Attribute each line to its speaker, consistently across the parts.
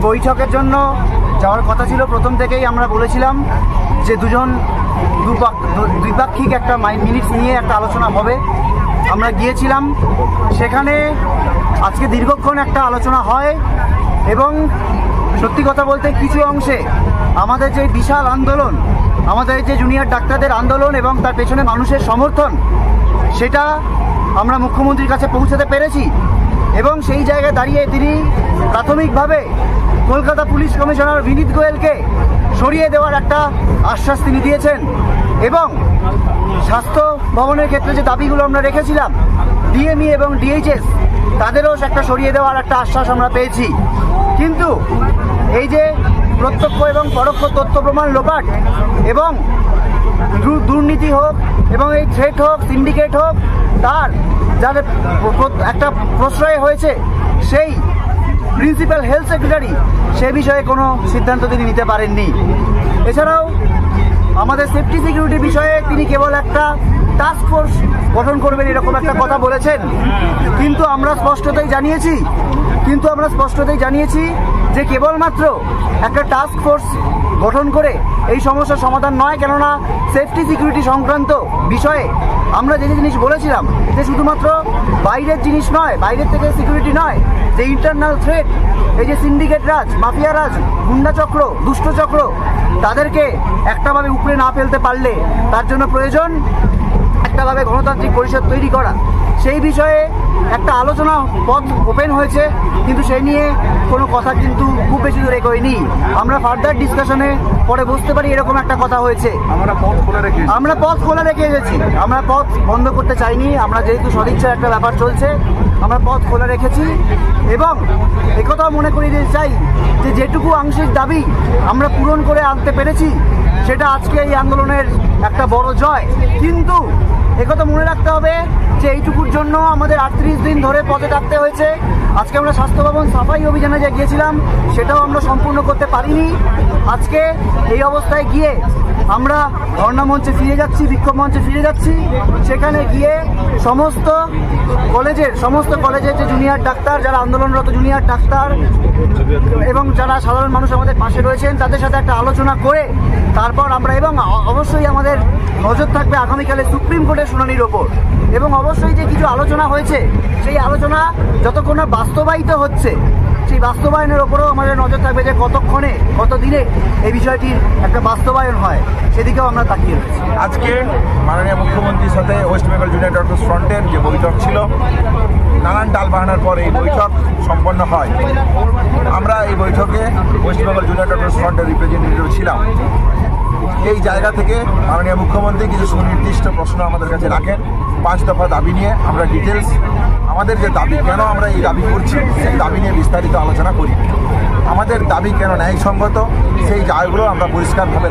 Speaker 1: বৈঠকের জন্য যাওয়ার কথা ছিল। প্রথম থেকেই আমরা বলেছিলাম যে দ্বিপাক্ষিক একটা মিনিটস নিয়ে একটা আলোচনা হবে। আমরা গিয়েছিলাম সেখানে, আজকে দীর্ঘক্ষণ একটা আলোচনা হয় এবং সত্যি কথা বলতে কিছু অংশে আমাদের যে বিশাল আন্দোলন, আমাদের যে জুনিয়র ডাক্তারদের আন্দোলন এবং তার পেছনে মানুষের সমর্থন, সেটা আমরা মুখ্যমন্ত্রীর কাছে পৌঁছাতে পেরেছি। এবং সেই জায়গায় দাঁড়িয়ে তিনি প্রাথমিকভাবে কলকাতা পুলিশ কমিশনার বিনীত গোয়েলকে সরিয়ে দেওয়ার একটা আশ্বাস তিনি দিয়েছেন। এবং স্বাস্থ্য ভবনের ক্ষেত্রে যে দাবিগুলো আমরা রেখেছিলাম, ডিএমই এবং ডিএইচএস, তাদেরও একটা সরিয়ে দেওয়ার একটা আশ্বাস আমরা পেয়েছি। কিন্তু এই যে প্রত্যক্ষ এবং পরোক্ষ তথ্য প্রমাণ লোপাট এবং দুর্নীতি হোক এবং এই থ্রেট হোক, সিন্ডিকেট হোক, তার যাদের একটা প্রশ্রয় হয়েছে সেই প্রিন্সিপাল হেলথ সেক্রেটারি, সে বিষয়ে কোনো সিদ্ধান্ত তিনি নিতে পারেননি। এছাড়াও আমাদের সেফটি সিকিউরিটি বিষয়ে তিনি কেবল একটা টাস্ক ফোর্স গঠন করবেন এরকম একটা কথা বলেছেন। কিন্তু আমরা স্পষ্টতই জানিয়েছি যে কেবলমাত্র একটা টাস্ক ফোর্স গঠন করে এই সমস্যার সমাধান নয়। কেননা সেফটি সিকিউরিটি সংক্রান্ত বিষয়ে আমরা যে জিনিস বলেছিলাম যে শুধুমাত্র বাইরের জিনিস নয়, বাইরের থেকে সিকিউরিটি নয়, যে ইন্টারনাল থ্রেট, এই যে সিন্ডিকেট রাজ, মাফিয়া রাজ, গুন্ডা চক্র, দুষ্ট চক্র, তাদেরকে একটাভাবে উপরে না ফেলতে পারলে তার জন্য প্রয়োজন একটাভাবে গণতান্ত্রিক পরিষদ তৈরি করা। সেই বিষয়ে একটা আলোচনা পথ ওপেন হয়েছে, কিন্তু সেই নিয়ে কোনো কথা কিন্তু খুব বেশি দূর এগোয়নি। আমরা ফার্দার ডিসকাশনে পরে বুঝতে পারি এরকম একটা কথা হয়েছে। আমরা পথ খোলা রেখে এসেছি, আমরা পথ বন্ধ করতে চাইনি। আমরা যেহেতু সদিচ্ছার একটা ব্যাপার চলছে, আমরা পথ খোলা রেখেছি এবং একথাও মনে করিয়ে দিতে চাই যে যেটুকু আংশিক দাবি আমরা পূরণ করে আনতে পেরেছি, সেটা আজকে এই আন্দোলনের একটা বড় জয়। কিন্তু একথা মনে রাখতে হবে যে এইটুকুর জন্য আমাদের 38 দিন ধরে পথে থাকতে হয়েছে। আজকে আমরা স্বাস্থ্য ভবন সাফাই অভিযানে যে গিয়েছিলাম সেটাও আমরা সম্পূর্ণ করতে পারিনি। আজকে এই অবস্থায় গিয়ে আমরা ধর্ণা মঞ্চে ফিরে যাচ্ছি, বিক্ষোভ মঞ্চে ফিরে যাচ্ছি। সেখানে গিয়ে সমস্ত কলেজের যে জুনিয়র ডাক্তার, যারা আন্দোলনরত জুনিয়র ডাক্তার এবং যারা সাধারণ মানুষ আমাদের পাশে রয়েছেন, তাদের সাথে একটা আলোচনা করে তারপর আমরা, এবং অবশ্যই আমাদের নজর থাকবে আগামীকালে সুপ্রিম কোর্টের শুনানির ওপর। এবং অবশ্যই যে কিছু আলোচনা হয়েছে, সেই আলোচনা যতক্ষণ না বাস্তবায়িত হচ্ছে, সেই বাস্তবায়নের ওপরেও আমাদের নজর থাকবে যে কতক্ষণে, কতদিনে এই বিষয়টির একটা বাস্তবায়ন হয়, সেদিকেও আমরা তাকিয়ে রয়েছি।
Speaker 2: আজকে মাননীয় মুখ্যমন্ত্রীর সাথে ওয়েস্ট বেঙ্গল জুনিয়র ডক্টরস ফ্রন্টের যে বৈঠক ছিল, নানান টালবাহানার পর এই বৈঠক সম্পন্ন হয়। আমরা এই বৈঠকে ওয়েস্ট বেঙ্গল জুনিয়র ডক্টরস ফ্রন্টের রিপ্রেজেন্টেটিভ ছিলাম। এই জায়গা থেকে মাননীয় মুখ্যমন্ত্রী কিছু সুনির্দিষ্ট প্রশ্ন আমাদের কাছে রাখেন। 5 দফা দাবি নিয়ে আমরা ডিটেলস, আমাদের যে দাবি, কেন আমরা এই দাবি করছি, সেই দাবি নিয়ে বিস্তারিত আলোচনা করি। আমাদের দাবি কেন ন্যায়সঙ্গত, সেই জায়গাগুলো আমরা পরিষ্কারভাবে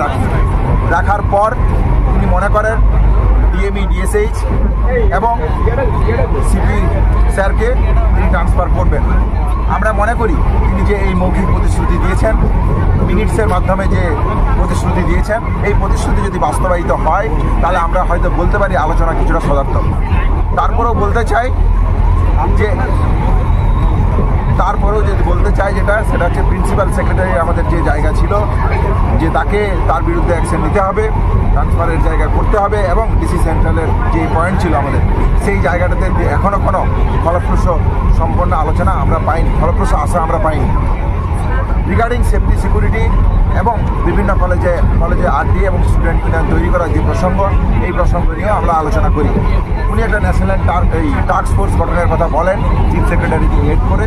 Speaker 2: রাখার পর তিনি মনে করেন ডিএমই, ডিএসএইচ এবং সিপি স্যারকে তিনি ট্রান্সফার করবেন। আমরা মনে করি তিনি যে এই মৌখিক প্রতিশ্রুতি দিয়েছেন, মিনিটসের মাধ্যমে যে প্রতিশ্রুতি দিয়েছেন, এই প্রতিশ্রুতি যদি বাস্তবায়িত হয় তাহলে আমরা হয়তো বলতে পারি আলোচনা কিছুটা সদার্থক। তারপরেও বলতে চাই সেটা হচ্ছে প্রিন্সিপাল সেক্রেটারি আমাদের যে জায়গা ছিল, যে তাকে তার বিরুদ্ধে অ্যাকশন নিতে হবে, ট্রান্সফারের জায়গা করতে হবে। এবং ডিসি সেন্ট্রালের যে পয়েন্ট ছিল আমাদের, সেই জায়গাটাতে এখনও কোনো ফলপ্রসূ সম্পন্ন আলোচনা আমরা পাইনি, ফলপ্রসূ আশা আমরা পাইনি। রিগার্ডিং সেফটি সিকিউরিটি এবং বিভিন্ন কলেজে আরটি এবং স্টুডেন্ট ইউনিয়ন তৈরি করার যে প্রসঙ্গ, এই প্রসঙ্গ নিয়েও আমরা আলোচনা করি। উনি একটা ন্যাশনাল টাস্ক ফোর্স গঠনের কথা বলেন, চিফ সেক্রেটারিকে হেড করে।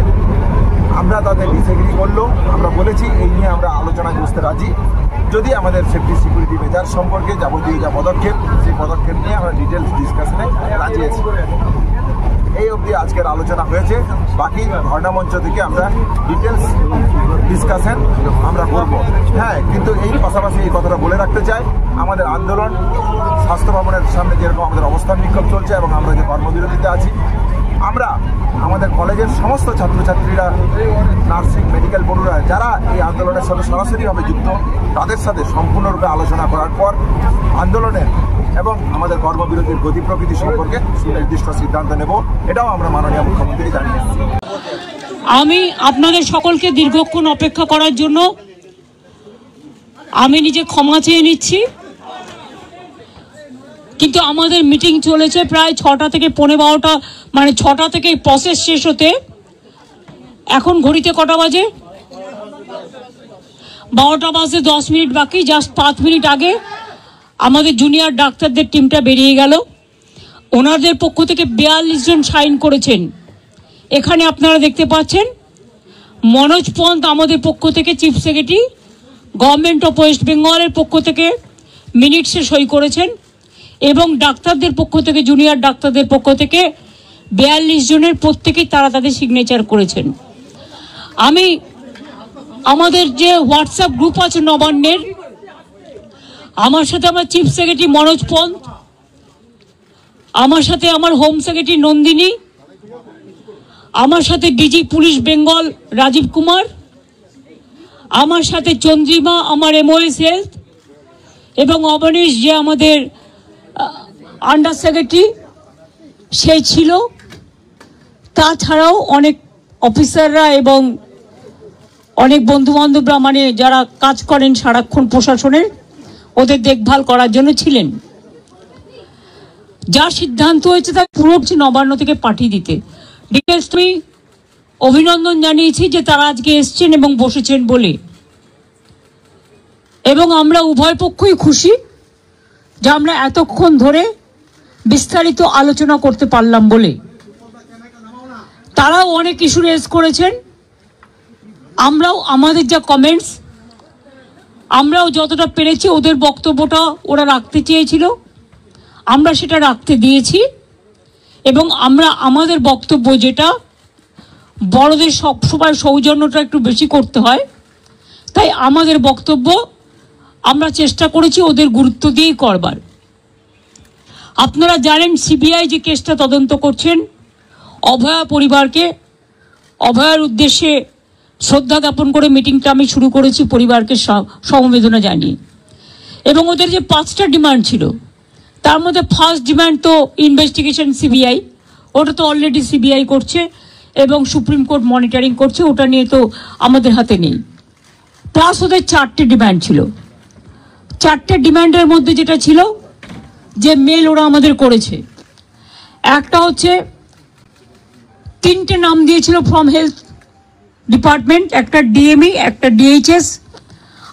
Speaker 2: আমরা তাদের ডিসএগ্রি করলেও আমরা বলেছি এই নিয়ে আমরা আলোচনায় বসতে রাজি, যদি আমাদের সেফটি সিকিউরিটি মেজার সম্পর্কে যাবতীয় যা পদক্ষেপ, সেই পদক্ষেপ নিয়ে আমরা ডিটেলস ডিসকাশনে রাজি আছি। এই অবধি আজকের আলোচনা হয়েছে। বাকি ধর্ণা মঞ্চ থেকে আমরা ডিটেলস ডিসকাশন আমরা করব। হ্যাঁ, কিন্তু এই পাশাপাশি এই কথাটা বলে রাখতে চাই, আমাদের আন্দোলন স্বাস্থ্য ভবনের সামনে যেরকম আমাদের অবস্থান বিক্ষোভ চলছে এবং আমরা যে কর্মবিরতিতে আছি, আমরা আমাদের কলেজের সমস্ত ছাত্রছাত্রীরা, নার্সিং, মেডিকেল পড়ুরা যারা এই আন্দোলনের সাথে সরাসরিভাবে যুক্ত, তাদের সাথে সম্পূর্ণরূপে আলোচনা করার পর আন্দোলনের এবং আমাদের কর্মবিরতির গতি প্রকৃতি সম্পর্কে সুনির্দিষ্ট সিদ্ধান্ত নেব। এটাও আমরা মাননীয় মুখ্যমন্ত্রী জানিয়েছি।
Speaker 3: আমি আপনাদের সকলকে দীর্ঘক্ষণ অপেক্ষা করার জন্য আমি নিজে ক্ষমা চেয়ে নিচ্ছি, কিন্তু আমাদের মিটিং চলেছে প্রায় 6টা থেকে 12:15, মানে 6টা থেকে প্রসেস শেষ হতে এখন ঘড়িতে কটা বাজে? 12টা বাজে 10 মিনিট বাকি। জাস্ট 5 মিনিট আগে আমাদের জুনিয়র ডাক্তারদের টিমটা বেরিয়ে গেল। ওনাদের পক্ষ থেকে 42 জন সাইন করেছেন। এখানে আপনারা দেখতে পাচ্ছেন মনোজ পন্ত আমাদের পক্ষ থেকে chief secretary, government of West বেঙ্গলের পক্ষ থেকে মিনিটসে সই করেছেন, এবং ডাক্তারদের পক্ষ থেকে, জুনিয়র ডাক্তারদের পক্ষ থেকে 42 জনের প্রত্যেকেই তারা তাদের সিগনেচার করেছেন। আমি আমাদের যে হোয়াটসঅ্যাপ গ্রুপ আছে নবান্নের, আমার সাথে আমার চিফ সেক্রেটারি মনোজ পন্ত, আমার সাথে আমার হোম সেক্রেটারি নন্দিনী, আমার সাথে ডিজি পুলিশ বেঙ্গল রাজীব কুমার, আমার সাথে চন্দ্রিমা আমার এমওএস হেলথ, এবং অবনীশ যে আমাদের আন্ডার সেক্রেটারি সে ছিল। তাছাড়াও অনেক অফিসাররা এবং অনেক বন্ধুবান্ধবরা, মানে যারা কাজ করেন সারাক্ষণ প্রশাসনের, ওদের দেখভাল করার জন্য ছিলেন। যা সিদ্ধান্ত হয়েছে তা পুরো নবান্ন থেকে পাঠিয়ে দিতে ডিটেলস আমি অভিনন্দন জানিয়েছি যে তারা আজকে এসছেন এবং বসেছেন বলে, এবং আমরা উভয় পক্ষই খুশি যে আমরা এতক্ষণ ধরে বিস্তারিত আলোচনা করতে পারলাম বলে। তারাও অনেক ইস্যু রেজ করেছেন, আমরাও আমাদের যা কমেন্টস আমরাও যতটা পেরেছি, ওদের বক্তব্যটা ওরা রাখতে চেয়েছিল আমরা সেটা রাখতে দিয়েছি, এবং আমরা আমাদের বক্তব্য যেটা, বড়দের সবসময় সৌজন্যটা একটু বেশি করতে হয়, তাই আমাদের বক্তব্য আমরা চেষ্টা করেছি ওদের গুরুত্ব দিয়েই করবার। আপনারা জানেন সিবিআই যে কেসটা তদন্ত করছেন, অভয়া পরিবারকে, অভয়ার উদ্দেশ্যে শ্রদ্ধা জ্ঞাপন করে মিটিংটা আমি শুরু করেছি পরিবারকে সমবেদনা জানিয়ে। এবং ওদের যে 5টা ডিমান্ড ছিল, তার মধ্যে ফার্স্ট ডিমান্ড তো ইনভেস্টিগেশন সিবিআই, ওটা তো অলরেডি সিবিআই করছে এবং সুপ্রিম কোর্ট মনিটরিং করছে, ওটা নিয়ে তো আমাদের হাতে নেই। প্লাস ওদের 4টে ডিমান্ড ছিল। 4টে ডিমান্ডের মধ্যে যেটা ছিল, যে মেল ওরা আমাদের করেছে, একটা হচ্ছে 3টে নাম দিয়েছিল ফ্রম হেলথ ডিপার্টমেন্ট, একটা ডিএমই, একটা ডিএইচএস,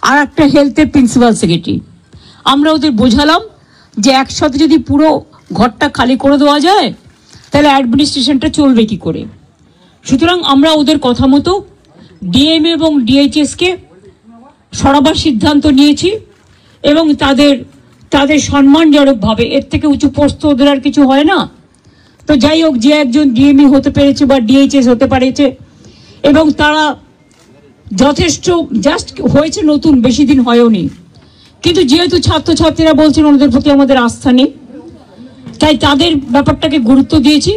Speaker 3: আর একটা হেলথের প্রিন্সিপাল সেক্রেটারি। আমরা ওদের বোঝালাম যে একসাথে যদি পুরো ঘরটা খালি করে দেওয়া যায় তাহলে অ্যাডমিনিস্ট্রেশনটা চলবে কি করে। সুতরাং আমরা ওদের কথা মতো ডিএমএ এবং ডিএইচএসকে সরাবার সিদ্ধান্ত নিয়েছি, এবং তাদের সম্মানজনকভাবে, এর থেকে উঁচু পোস্ট ওদের আর কিছু হয় না। তো যাই হোক, যে একজন ডিএমই হতে পেরেছে বা ডিএইচএস হতে পেরেছে, এবং তারা যথেষ্ট জাস্ট হয়েছে, নতুন বেশি দিন হয়ওনি, কিন্তু যেহেতু ছাত্রছাত্রীরা বলছেন ওদের প্রতি আমাদের আস্থা নেই, তাই তাদের ব্যাপারটাকে গুরুত্ব দিয়েছি।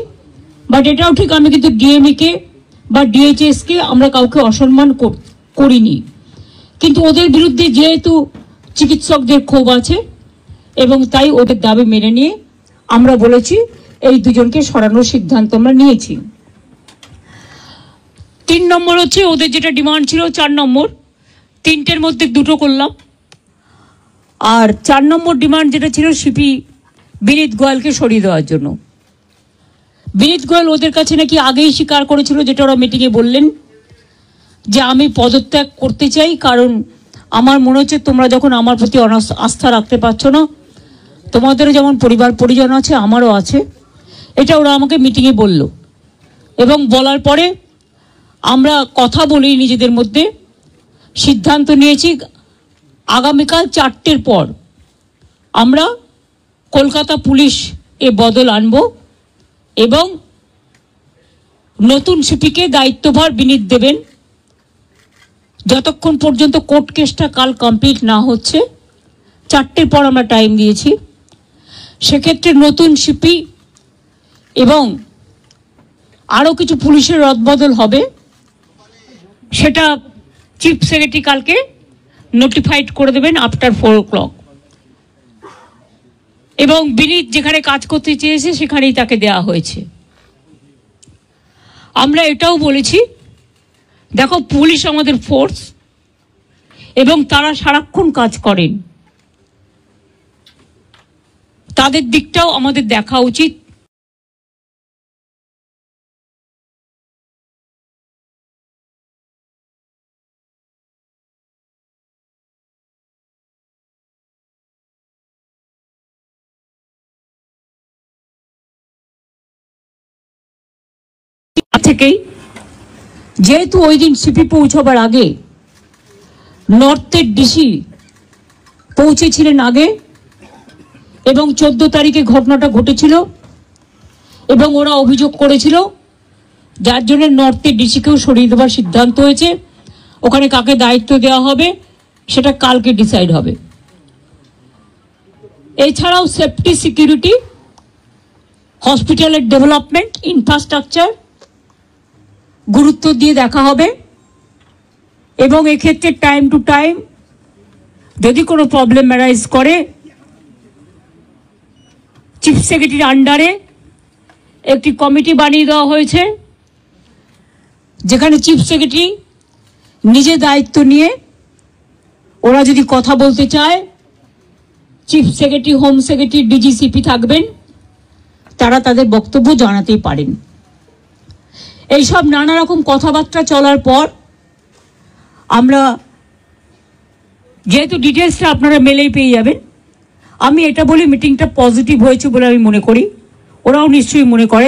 Speaker 3: বাট এটাও ঠিক, আমি কিন্তু ডিএমইকে বা ডিএইচএসকে আমরা কাউকে অসম্মান করিনি, কিন্তু ওদের বিরুদ্ধে যেহেতু চিকিৎসকদের ক্ষোভ আছে, এবং তাই ওদের দাবি মেনে নিয়ে আমরা বলেছি এই দুজনকে সরানোর সিদ্ধান্ত আমরা নিয়েছি। 3 নম্বর হচ্ছে ওদের যেটা ডিমান্ড ছিল 4 নম্বর, 3টের মধ্যে 2টো করলাম। আর 4 নম্বর ডিমান্ড যেটা ছিল সিপি বিনীত গোয়ালকে সরিয়ে দেওয়ার জন্য। বিনীত গোয়াল ওদের কাছে নাকি আগেই স্বীকার করেছিল, যেটা ওরা মিটিংয়ে বললেন, যে আমি পদত্যাগ করতে চাই, কারণ আমার মনে হচ্ছে তোমরা যখন আমার প্রতি আস্থা রাখতে পারছো না, তোমাদেরও যেমন পরিবার পরিজন আছে আমারও আছে, এটা ওরা আমাকে মিটিংয়ে বলল। এবং বলার পরে আমরা কথা বলি নিজেদের মধ্যে, সিদ্ধান্ত নিয়েছি আগামীকাল 4টের পর আমরা কলকাতা পুলিশ এ বদল আনব, এবং নতুন সিপিকে দায়িত্বভার বিনীত দেবেন। যতক্ষণ পর্যন্ত কোর্ট কেসটা কাল কমপ্লিট না হচ্ছে, 4টের পর আমরা টাইম দিয়েছি, সেক্ষেত্রে নতুন সিপি এবং আরও কিছু পুলিশের রদবদল হবে, সেটা চিফ সেক্রেটারি কালকে নোটিফাইড করে দেবেন আফটার 4 o'clock। এবং বিনীত যেখানে কাজ করতে চেয়েছে সেখানেই তাকে দেওয়া হয়েছে। আমরা এটাও বলেছি দেখো, পুলিশ আমাদের ফোর্স এবং তারা সারাক্ষণ কাজ করেন, তাদের দিকটাও আমাদের দেখা উচিত। থেকেই যেহেতু ওই দিন সিপি পৌঁছবার আগে নর্থের ডিসি পৌঁছেছিলেন আগে এবং 14 তারিখে ঘটনাটা ঘটেছিল এবং ওরা অভিযোগ করেছিল, যার জন্য নর্থের ডিসিকেও সরিয়ে দেওয়ার সিদ্ধান্ত হয়েছে। ওখানে কাকে দায়িত্ব দেওয়া হবে সেটা কালকে ডিসাইড হবে। এছাড়াও সেফটি, সিকিউরিটি, হসপিটালের ডেভেলপমেন্ট, ইনফ্রাস্ট্রাকচার গুরুত্ব দিয়ে দেখা হবে এবং এক্ষেত্রে টাইম টু টাইম যদি কোনো প্রবলেম অ্যারাইজ করে চিফ সেক্রেটারির আন্ডারে একটি কমিটি বানিয়ে দেওয়া হয়েছে, যেখানে চিফ সেক্রেটারি নিজে দায়িত্ব নিয়ে ওরা যদি কথা বলতে চায়, chief secretary, home secretary, DG CP থাকবেন, তারা তাদের বক্তব্য জানাতেই পারেন। এইসব নানা রকম কথাবার্তা চলার পর আমরা, যেহেতু ডিটেলসটা আপনারা মেলেই পেয়ে যাবেন, আমি এটা বলি মিটিংটা পজিটিভ হয়েছে বলে আমি মনে করি। ওরাও নিশ্চয়ই মনে করে,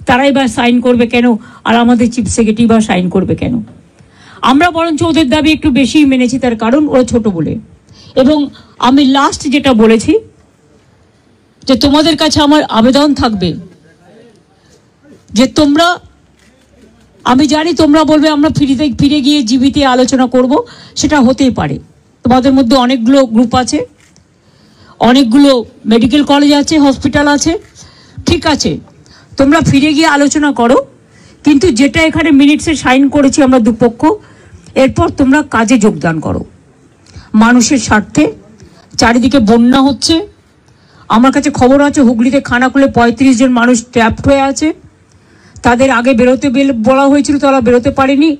Speaker 3: তারাই বা সাইন করবে কেন, আর আমাদের চিফ সেক্রেটারি বা সাইন করবে কেন? আমরা বরঞ্চ ওদের দাবি একটু বেশি মেনেছি, তার কারণ ওরা ছোট বলে। এবং আমি লাস্ট যেটা বলেছি যে তোমাদের কাছে আমার আবেদন থাকবে যে তোমরা, আমি জানি তোমরা বলবে আমরা ফিরে গিয়ে জিবিতে আলোচনা করব, সেটা হতেই পারে। তোমাদের মধ্যে অনেকগুলো গ্রুপ আছে, অনেকগুলো মেডিকেল কলেজ আছে, হসপিটাল আছে, ঠিক আছে, তোমরা ফিরে গিয়ে আলোচনা করো, কিন্তু যেটা এখানে মিনিটসে সাইন করেছি আমরা দুপক্ষ, এরপর তোমরা কাজে যোগদান করো মানুষের স্বার্থে। চারিদিকে বন্যা হচ্ছে, আমার কাছে খবর আছে হুগলিতে খানাকুলে 35 জন মানুষ ট্র্যাপড হয়ে আছে। তাদের আগে বেরোতে বলা হয়েছিল, তারা বেরোতে পারেনি,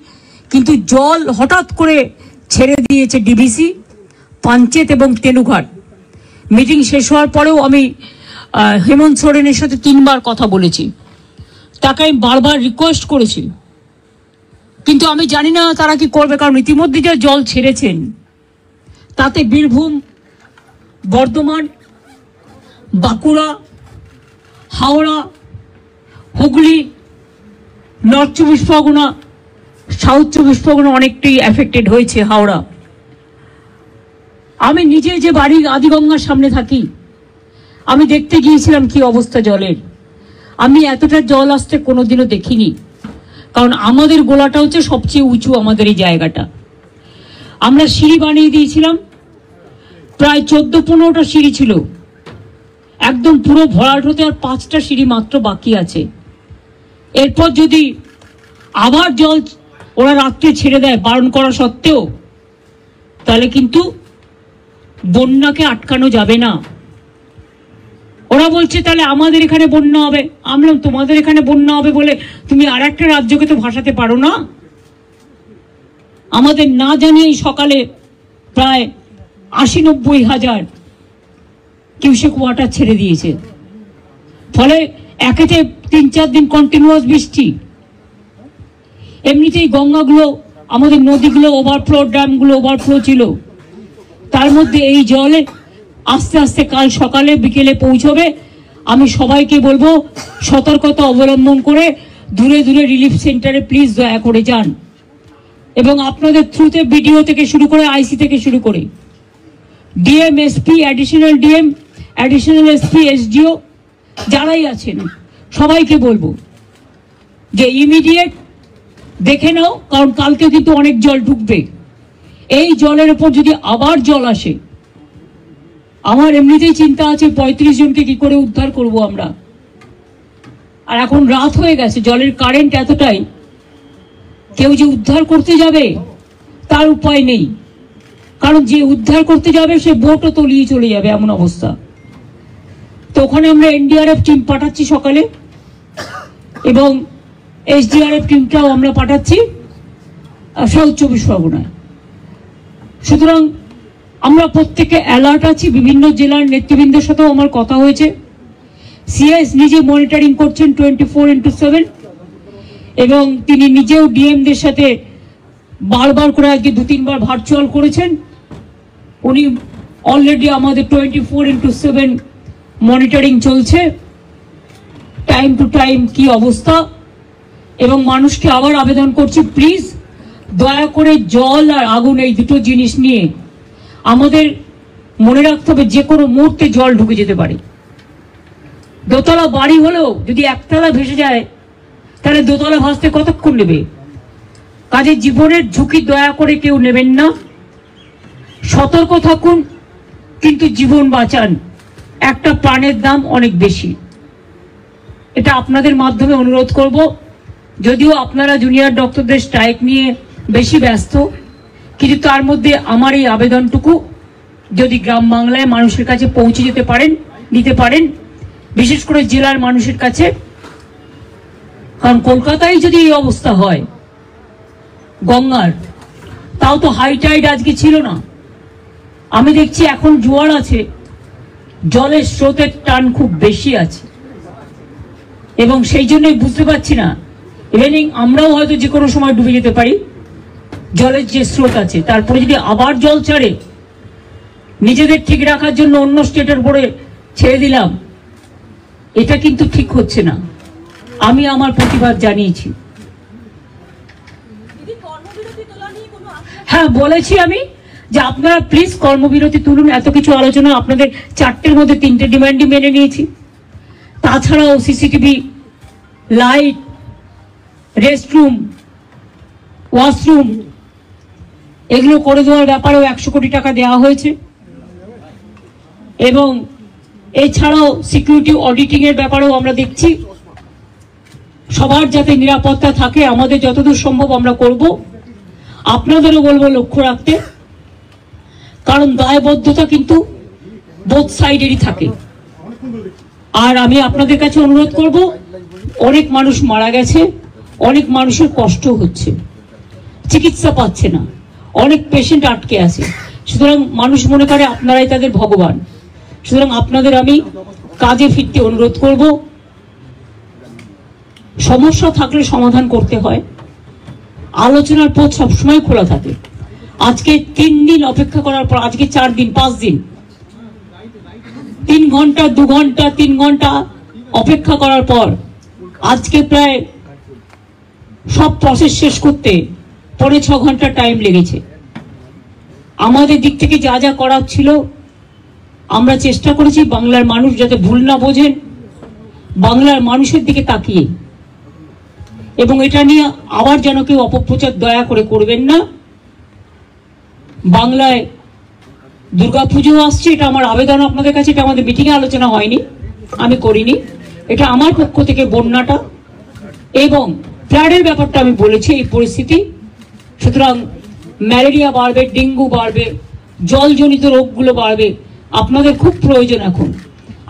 Speaker 3: কিন্তু জল হঠাৎ করে ছেড়ে দিয়েছে ডিবিসি, পাঞ্চেত এবং তেনুঘাট। মিটিং শেষ হওয়ার পরেও আমি হেমন্ত সোরেনের সাথে 3 বার কথা বলেছি, তাকে আমি বারবার রিকোয়েস্ট করেছি, কিন্তু আমি জানি না তারা কি করবে, কারণ ইতিমধ্যে যা জল ছেড়েছেন তাতে বীরভূম, বর্ধমান, বাঁকুড়া, হাওড়া, হুগলি, নর্থ 24 পরগনা, সাউথ 24 পরগনা অনেকটাই এফেক্টেড হয়েছে। হাওড়া, আমি নিজে যে বাড়ি আদিগঙ্গার সামনে থাকি, আমি দেখতে গিয়েছিলাম কি অবস্থা জলের। আমি এতটা জল আসতে কোনোদিনও দেখিনি, কারণ আমাদের গোলাটা হচ্ছে সবচেয়ে উঁচু, আমাদের এই জায়গাটা। আমরা সিঁড়ি বানিয়ে দিয়েছিলাম, প্রায় 14-15টা সিঁড়ি ছিল, একদম পুরো ভরাট হতে আর 5টা সিঁড়ি মাত্র বাকি আছে। এরপর যদি আবার জল ওরা রাত্রে ছেড়ে দেয় বারণ করা সত্ত্বেও, তাহলে কিন্তু বন্যাকে আটকানো যাবে না। ওরা বলছে তাহলে আমাদের এখানে বন্যা হবে। আমরা, তোমাদের এখানে বন্যা হবে বলে তুমি আর একটা রাজ্যকে তো ভাসাতে পারো না। আমাদের না জানিয়েই সকালে প্রায় 80-90 হাজার কিউসেক ওয়াটার ছেড়ে দিয়েছে, ফলে একেতে 3-4 দিন কন্টিনিউয়াস বৃষ্টি। এমনিতেই গঙ্গাগুলো, আমাদের নদীগুলো ওভারফ্লো, ড্যামগুলো ওভারফ্লো ছিল, তার মধ্যে এই জলে আস্তে আস্তে কাল সকালে বিকেলে পৌঁছবে। আমি সবাইকে বলবো সতর্কতা অবলম্বন করে দূরে দূরে রিলিফ সেন্টারে প্লিজ দয়া করে যান, এবং আপনাদের থ্রুতে বিডিও থেকে শুরু করে আইসি থেকে শুরু করে DM, SP, additional DM, additional SP, SDO যারাই আছেন সবাইকে বলবো যে ইমিডিয়েট দেখে নাও, কারণ কালকে কিন্তু অনেক জল ঢুকবে। এই জলের উপর যদি আবার জল আসে, আমার এমনিতেই চিন্তা আছে 35 জনকে কি করে উদ্ধার করব আমরা। আর এখন রাত হয়ে গেছে, জলের কারেন্ট এতটাই, কেউ যে উদ্ধার করতে যাবে তার উপায় নেই, কারণ যে উদ্ধার করতে যাবে সে বোটও তলিয়ে চলে যাবে, এমন অবস্থা। তো ওখানে আমরা এনডিআরএফ টিম পাঠাচ্ছি সকালে, এবং এসডিআরএফ টিমটাও আমরা পাঠাচ্ছি। সাউথ 24 পরগনায়। সুতরাং আমরা প্রত্যেকে অ্যালার্ট আছি। বিভিন্ন জেলার নেতৃবৃন্দের সাথেও আমার কথা হয়েছে। সিএস নিজে মনিটরিং করছেন 24/7 এবং তিনি নিজেও ডিএমদের সাথে বারবার করে আজকে 2-3 বার ভার্চুয়াল করেছেন। উনি অলরেডি আমাদের 24/7 মনিটরিং চলছে, টাইম টু টাইম কি অবস্থা। এবং মানুষকে আবার আবেদন করছি, প্লিজ দয়া করে জল আর আগুন এই দুটো জিনিস নিয়ে আমাদের মনে রাখতে হবে, যে কোনো মুহূর্তে জল ঢুকে যেতে পারে। দোতলা বাড়ি হলেও যদি একতলা ভেসে যায় তাহলে দোতলা ভাসতে কতক্ষণ নেবে? কাজে জীবনের ঝুঁকি দয়া করে কেউ নেবেন না। সতর্ক থাকুন, কিন্তু জীবন বাঁচান। একটা প্রাণের দাম অনেক বেশি। এটা আপনাদের মাধ্যমে অনুরোধ করব। যদিও আপনারা জুনিয়র ডক্টরদের স্ট্রাইক নিয়ে বেশি ব্যস্ত, কিন্তু তার মধ্যে আমার এই আবেদনটুকু যদি গ্রাম বাংলায় মানুষের কাছে পৌঁছে দিতে পারেন, বিশেষ করে জেলার মানুষের কাছে। কারণ কলকাতায় যদি এই অবস্থা হয় গঙ্গার, তাও তো হাই টাইড আজকে ছিল না। আমি দেখছি এখন জোয়ার আছে, জলের স্রোতের টান খুব বেশি আছে এবং সেই জন্যই বুঝতে পারছি না, ইভেনিং আমরাও হয়তো যে কোনো সময় ডুবে যেতে পারি। জলের যে স্রোত আছে, তারপরে যদি আবার জল ছাড়ে, নিজেদের ঠিক রাখার জন্য অন্য স্টেটের উপরে ছেড়ে দিলাম, এটা কিন্তু ঠিক হচ্ছে না। আমি আমার প্রতিবাদ জানিয়েছি। হ্যাঁ, বলেছি আমি যে আপনারা প্লিজ কর্মবিরতি তুলুন। এত কিছু আলোচনা, আপনাদের 4টের মধ্যে 3টে ডিমান্ডই মেনে নিয়েছি। তাছাড়াও সিসিটিভি, লাইট, রেস্টরুম, ওয়াশরুম এগুলো করে দেওয়ার ব্যাপারেও 100 কোটি টাকা দেওয়া হয়েছে। এবং এছাড়াও সিকিউরিটি অডিটিং এর ব্যাপারেও আমরা দেখছি। সবার যাতে নিরাপত্তা থাকে, আমাদের যতদূর সম্ভব আমরা করব। আপনাদেরও বলবো লক্ষ্য রাখতে, কারণ দায়বদ্ধতা কিন্তু বোথ সাইডেরই থাকে। আর আমি আপনাদের কাছে অনুরোধ করব, অনেক মানুষ মারা গেছে, অনেক মানুষের কষ্ট হচ্ছে, চিকিৎসা পাচ্ছে না, অনেক পেশেন্ট আটকে আছে। সুতরাং মানুষ মনে করে আপনারাই তাদের ভগবান। সুতরাং আপনাদের আমি কাজে ফিরতে অনুরোধ করব। সমস্যা থাকলে সমাধান করতে হয়, আলোচনার পথ সবসময় খোলা থাকে। আজকে 3 দিন অপেক্ষা করার পর, আজকে 4 দিন 5 দিন, 3 ঘন্টা 2 ঘন্টা 3 ঘন্টা অপেক্ষা করার পর আজকে প্রায় সব প্রসেস শেষ করতে 5.5 ঘন্টা টাইম লেগেছে। আমাদের দিক থেকে যা যা করার ছিল আমরা চেষ্টা করেছি, বাংলার মানুষ যাতে ভুল না বোঝেন, বাংলার মানুষের দিকে তাকিয়ে। এবং এটা নিয়ে আবার যেন কেউ অপপ্রচার দয়া করে করবেন না। বাংলায় দুর্গাপুজো আসছে, এটা আমার আবেদন আপনাদের কাছে। এটা আমাদের মিটিংয়ে আলোচনা হয়নি, আমি করিনি, এটা আমার পক্ষ থেকে বন্যাটা এবং ফ্লাডের ব্যাপারটা আমি বলেছি। এই পরিস্থিতি, সুতরাং ম্যালেরিয়া বাড়বে, ডেঙ্গু বাড়বে, জলজনিত রোগগুলো বাড়বে। আপনাদের খুব প্রয়োজন এখন।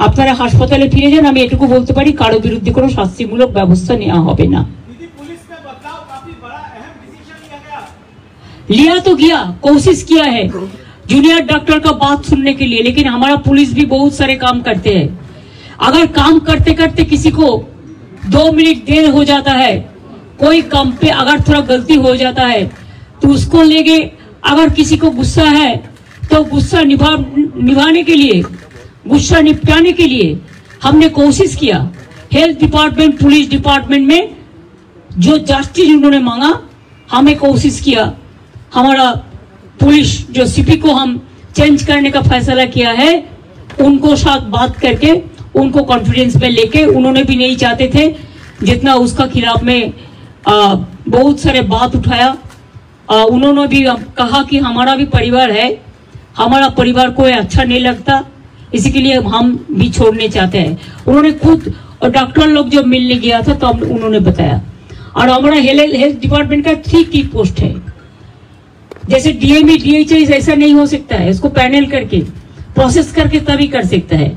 Speaker 3: আপনারা হাসপাতালে ফিরে যান। আমি এটুকু বলতে পারি, কারো বিরুদ্ধে কোনো শাস্তিমূলক ব্যবস্থা নেওয়া হবে না। लिया तो गया, कोशिश किया है जूनियर डॉक्टर का बात सुनने के लिए, लेकिन हमारा पुलिस भी बहुत सारे काम करते हैं। अगर काम करते करते किसी को 2 मिनट देर हो जाता है, कोई काम पे अगर थोड़ा गलती हो जाता है, तो उसको लेके अगर किसी को गुस्सा है तो गुस्सा निभाने के लिए, गुस्सा निपटाने के लिए हमने कोशिश किया। हेल्थ डिपार्टमेंट, पुलिस डिपार्टमेंट में जो जस्टिस उन्होंने मांगा, हमें कोशिश किया। हमारा पुलिस जो सीपी को हम चेंज करने का फैसला किया है, उनको साथ बात करके उनको कॉन्फिडेंस में लेके, उन्होंने भी नहीं चाहते थे जितना उसका खिलाफ में बहुत सारे बात उठाया। उन्होंने भी कहा कि हमारा भी परिवार है, हमारा परिवार को अच्छा नहीं लगता, इसी के लिए हम भी छोड़ने चाहते हैं। उन्होंने खुद, और डॉक्टर लोग जब मिलने गया था तब उन्होंने बताया। और हमारा हेल्थ डिपार्टमेंट का 3 की पोस्ट है, जैसे डीएमई डीएचआई ऐसा नहीं हो सकता है, इसको पैनल करके प्रोसेस करके तभी कर सकता है।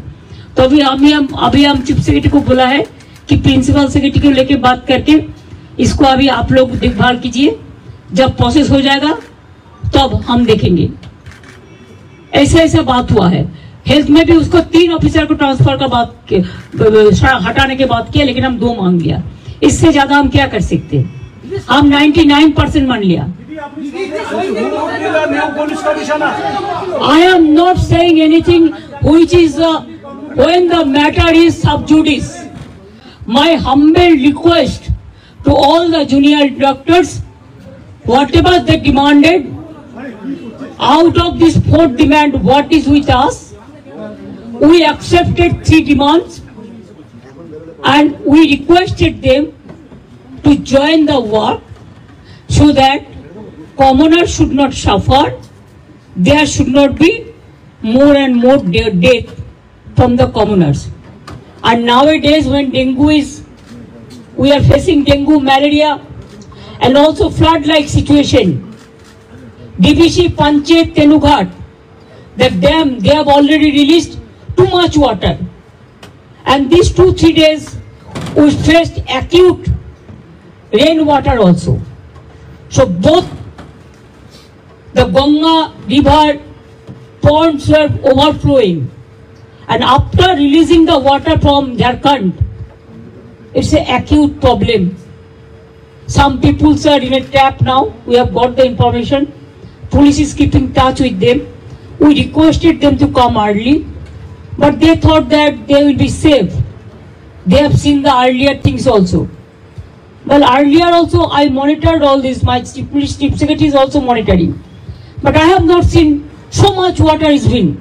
Speaker 3: तो अभी हम चीफ सेक्रेटरी को बोला है कि प्रिंसिपल सेक्रेटरी को लेके बात करके इसको अभी आप लोग देखभाल कीजिए। जब प्रोसेस हो जाएगा तब हम देखेंगे। ऐसा बात हुआ है। हेल्थ में भी उसको 3 ऑफिसर को ट्रांसफर का बात हटाने के बात किया, लेकिन हम 2 मांग लिया। इससे ज्यादा हम क्या कर सकते हैं? हम 99% मान लिया। I am not saying anything which is when the matter is sub judice. My humble request to all the junior doctors, whatever they demanded, out of this 4th demand, what is with us? We accepted 3 demands and we requested them to join the work so that commoners should not suffer. There should not be more and more death from the commoners. And nowadays when we are facing dengue, malaria and also flood-like situation. DBC Panchet Tenughat, the dam, they have already released too much water. And these 2-3 days we faced acute rainwater also. So both the Ganga river ponds were overflowing. And after releasing the water from Jharkhand, it's an acute problem. Some people are in a trap now. We have got the information. Police is keeping touch with them. We requested them to come early, but they thought that they will be safe. They have seen the earlier things also. Well, earlier also I monitored all this. My chief secretary is also monitoring. But I have not seen so much water is being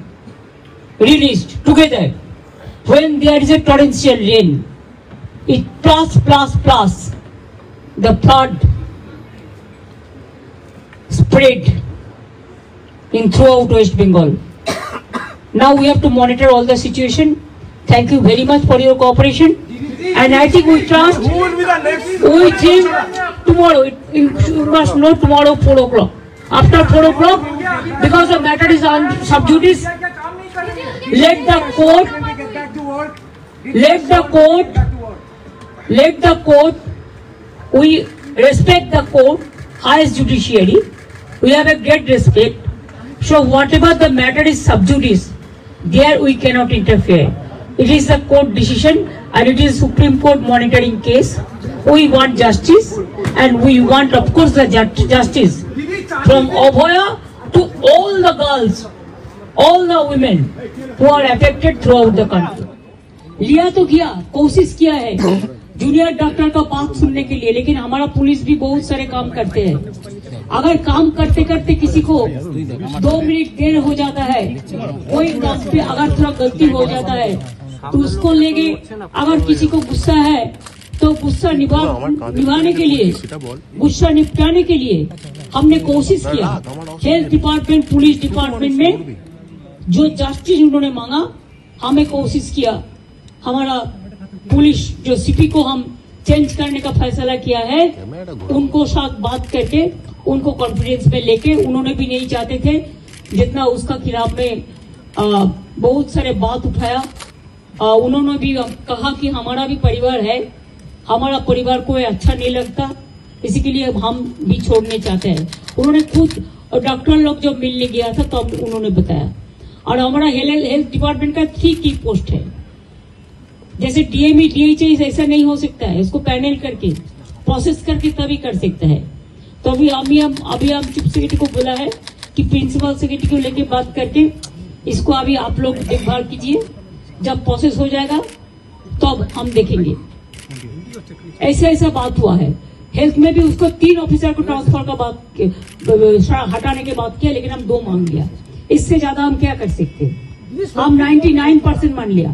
Speaker 3: released together. When there is a torrential rain, it plus, the flood spread in throughout West Bengal. Now we have to monitor all the situation. Thank you very much for your cooperation. And I think we trust, we think tomorrow, you must know tomorrow 4 o'clock. After 4 o'clock, because the matter is on sub judice, let the court, we respect the court, highest judiciary, we have a great respect. So whatever the matter is sub judice, there we cannot interfere. It is the court decision and it is Supreme Court monitoring case. We want justice and we want of course the justice from Abhaya to all the girls, all the women who are affected throughout the country. लिया तो किया, कोशिश किया है junior doctor का बात सुनने के लिए, लेकिन हमारा पुलिस भी बहुत सारे काम करते हैं। अगर काम करते करते किसी को 2 मिनट देर हो जाता है, कोई काम पे अगर थोड़ा गलती हो जाता है तो उसको लेके, अगर किसी को गुस्सा है तो गुस्सा निभाने के लिए, गुस्सा निपटाने के लिए हमने कोशिश किया। हेल्थ डिपार्टमेंट, पुलिस डिपार्टमेंट में जो जस्टिस उन्होंने मांगा, हमें कोशिश किया। हमारा पुलिस जो सीपी को हम चेंज करने का फैसला किया है, उनको साथ बात करके उनको कॉन्फिडेंस में लेके, उन्होंने भी नहीं चाहते थे जितना उसका खिलाफ में बहुत सारे बात उठाया। उन्होंने भी कहा कि हमारा भी परिवार है, हमारा परिवार को अच्छा नहीं लगता, इसी के लिए हम भी छोड़ने चाहते हैं। उन्होंने खुद डॉक्टर लोग जब मिलने गया था तब उन्होंने बताया। और हमारा हेल्थ डिपार्टमेंट का 3 की पोस्ट है, जैसे डीएमई डीएचएस ऐसा नहीं हो सकता है, इसको पैनल करके प्रोसेस करके तभी कर सकता है। तो अभी हम चीफ सेक्रेटरी को बोला है कि प्रिंसिपल सेक्रेटरी को लेके बात करके इसको अभी आप लोग देखभाल कीजिए, जब प्रोसेस हो जाएगा तब हम देखेंगे। ऐसा बात हुआ है। हेल्थ में भी उसको 3 ऑफिसर को ट्रांसफर का बात हटाने के बात किया, लेकिन हम 2 मांग लिया। इससे ज्यादा हम क्या कर सकते हैं? हम 99% मान लिया।